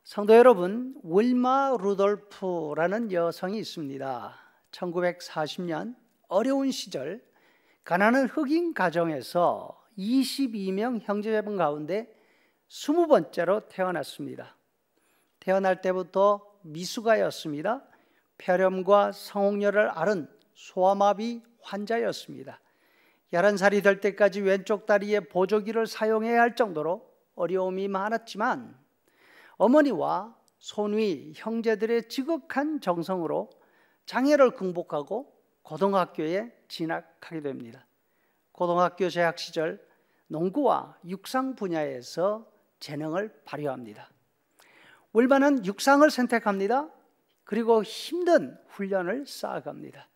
성도 여러분, 윌마 루돌프라는 여성이 있습니다. 1940년 어려운 시절 가난한 흑인 가정에서 22명 형제자매 가운데 20번째로 태어났습니다. 태어날 때부터 미숙아였습니다. 폐렴과 성홍열을 앓은 소아마비 환자였습니다. 11살이 될 때까지 왼쪽 다리에 보조기를 사용해야 할 정도로 어려움이 많았지만 어머니와 손위, 형제들의 지극한 정성으로 장애를 극복하고 고등학교에 진학하게 됩니다. 고등학교 재학 시절 농구와 육상 분야에서 재능을 발휘합니다. 윌마는 육상을 선택합니다. 그리고 힘든 훈련을 쌓아갑니다.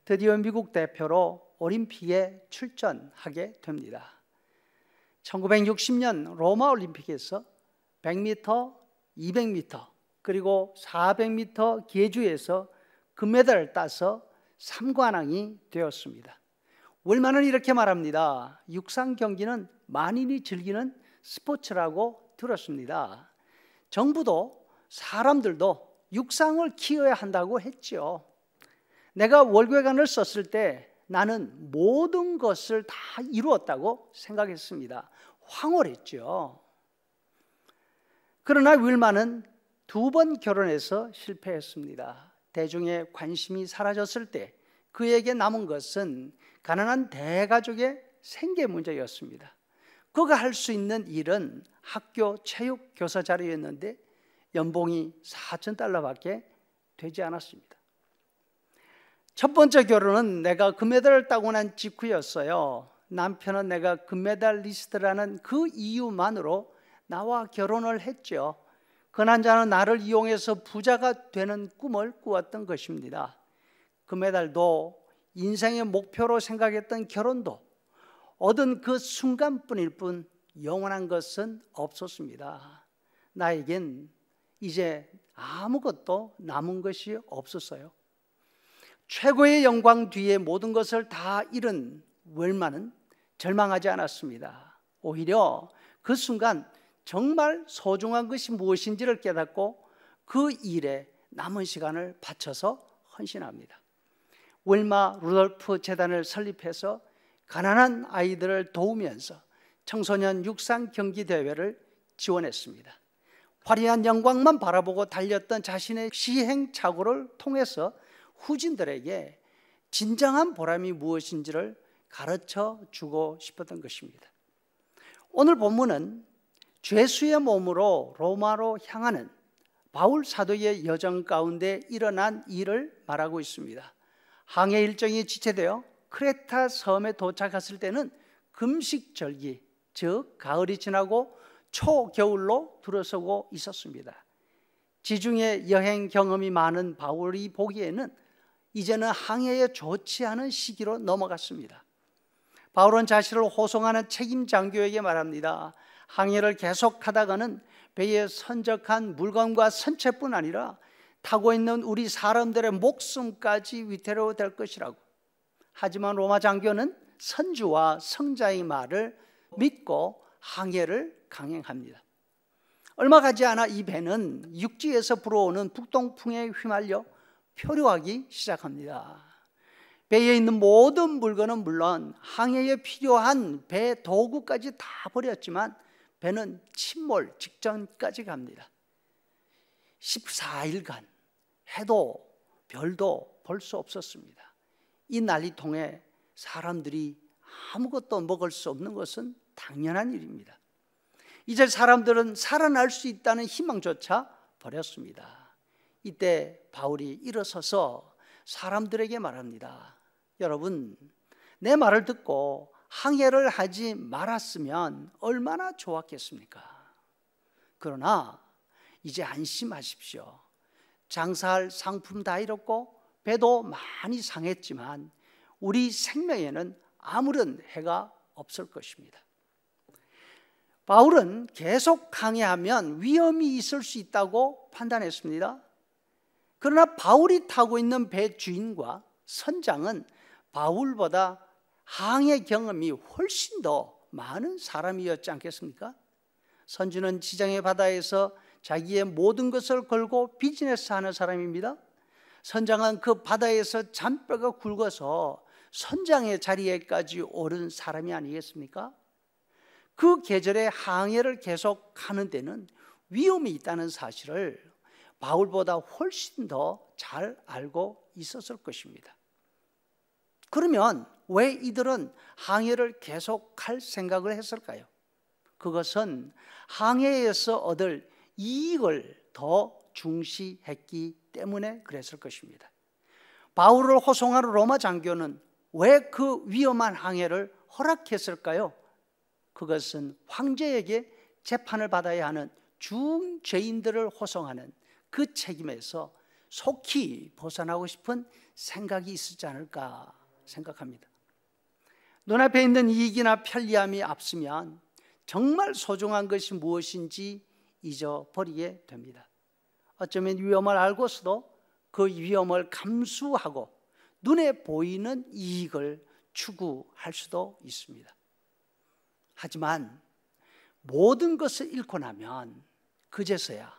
드디어 미국 대표로 올림픽에 출전하게 됩니다. 1960년 로마 올림픽에서 100m, 200m 그리고 400m 계주에서 금메달을 따서 3관왕이 되었습니다. 윌마는 이렇게 말합니다. 육상 경기는 만인이 즐기는 스포츠라고 들었습니다. 정부도 사람들도 육상을 키워야 한다고 했죠. 내가 월계관을 썼을 때 나는 모든 것을 다 이루었다고 생각했습니다. 황홀했죠. 그러나 윌마는 2번 결혼해서 실패했습니다. 대중의 관심이 사라졌을 때 그에게 남은 것은 가난한 대가족의 생계 문제였습니다. 그가 할 수 있는 일은 학교 체육 교사 자리였는데 연봉이 $4,000밖에 되지 않았습니다. 첫 번째 결혼은 내가 금메달을 따고 난 직후였어요. 남편은 내가 금메달리스트라는 그 이유만으로 나와 결혼을 했죠. 그 남자는 나를 이용해서 부자가 되는 꿈을 꾸었던 것입니다. 금메달도 인생의 목표로 생각했던 결혼도 얻은 그 순간뿐일 뿐 영원한 것은 없었습니다. 나에겐 이제 아무것도 남은 것이 없었어요. 최고의 영광 뒤에 모든 것을 다 잃은 윌마는 절망하지 않았습니다. 오히려 그 순간 정말 소중한 것이 무엇인지를 깨닫고 그 일에 남은 시간을 바쳐서 헌신합니다. 윌마 루돌프 재단을 설립해서 가난한 아이들을 도우면서 청소년 육상 경기 대회를 지원했습니다. 화려한 영광만 바라보고 달렸던 자신의 시행착오를 통해서 후진들에게 진정한 보람이 무엇인지를 가르쳐 주고 싶었던 것입니다. 오늘 본문은 죄수의 몸으로 로마로 향하는 바울 사도의 여정 가운데 일어난 일을 말하고 있습니다. 항해 일정이 지체되어 크레타 섬에 도착했을 때는 금식절기, 즉 가을이 지나고 초겨울로 들어서고 있었습니다. 지중해 여행 경험이 많은 바울이 보기에는 이제는 항해에 좋지 않은 시기로 넘어갔습니다. 바울은 자신을 호송하는 책임 장교에게 말합니다. 항해를 계속하다가는 배에 선적한 물건과 선체뿐 아니라 타고 있는 우리 사람들의 목숨까지 위태로워될 것이라고. 하지만 로마 장교는 선주와 성자의 말을 믿고 항해를 강행합니다. 얼마 가지 않아 이 배는 육지에서 불어오는 북동풍에 휘말려 표류하기 시작합니다. 배에 있는 모든 물건은 물론 항해에 필요한 배 도구까지 다 버렸지만 배는 침몰 직전까지 갑니다. 14일간 해도 별도 볼 수 없었습니다. 이 난리통에 사람들이 아무것도 먹을 수 없는 것은 당연한 일입니다. 이제 사람들은 살아날 수 있다는 희망조차 버렸습니다. 이때 바울이 일어서서 사람들에게 말합니다. 여러분, 내 말을 듣고 항해를 하지 말았으면 얼마나 좋았겠습니까? 그러나 이제 안심하십시오. 장사할 상품 다 잃었고 배도 많이 상했지만 우리 생명에는 아무런 해가 없을 것입니다. 바울은 계속 항해하면 위험이 있을 수 있다고 판단했습니다. 그러나 바울이 타고 있는 배 주인과 선장은 바울보다 항해 경험이 훨씬 더 많은 사람이었지 않겠습니까? 선주는 지정의 바다에서 자기의 모든 것을 걸고 비즈니스 하는 사람입니다. 선장은 그 바다에서 잔뼈가 굵어서 선장의 자리에까지 오른 사람이 아니겠습니까? 그 계절에 항해를 계속하는 데는 위험이 있다는 사실을 바울보다 훨씬 더 잘 알고 있었을 것입니다. 그러면 왜 이들은 항해를 계속할 생각을 했을까요? 그것은 항해에서 얻을 이익을 더 중시했기 때문에 그랬을 것입니다. 바울을 호송하는 로마 장교는 왜 그 위험한 항해를 허락했을까요? 그것은 황제에게 재판을 받아야 하는 중죄인들을 호송하는 그 책임에서 속히 벗어나고 싶은 생각이 있었지 않을까 생각합니다. 눈앞에 있는 이익이나 편리함이 앞서면 정말 소중한 것이 무엇인지 잊어버리게 됩니다. 어쩌면 위험을 알고서도 그 위험을 감수하고 눈에 보이는 이익을 추구할 수도 있습니다. 하지만 모든 것을 잃고 나면 그제서야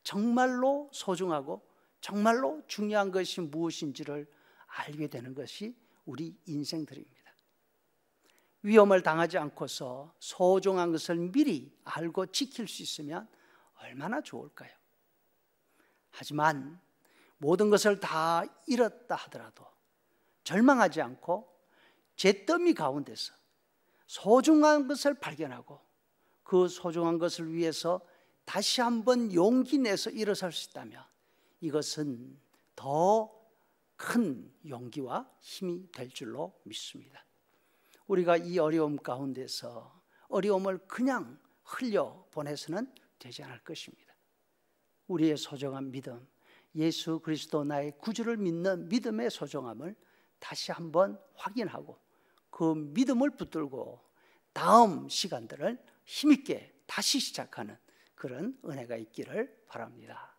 정말로 소중하고 정말로 중요한 것이 무엇인지를 알게 되는 것이 우리 인생들입니다. 위험을 당하지 않고서 소중한 것을 미리 알고 지킬 수 있으면 얼마나 좋을까요? 하지만 모든 것을 다 잃었다 하더라도 절망하지 않고 잿더미 가운데서 소중한 것을 발견하고 그 소중한 것을 위해서 다시 한번 용기 내서 일어설 수 있다면 이것은 더 큰 용기와 힘이 될 줄로 믿습니다. 우리가 이 어려움 가운데서 어려움을 그냥 흘려보내서는 되지 않을 것입니다. 우리의 소중한 믿음, 예수 그리스도 나의 구주를 믿는 믿음의 소중함을 다시 한번 확인하고 그 믿음을 붙들고 다음 시간들을 힘있게 다시 시작하는 그런 은혜가 있기를 바랍니다.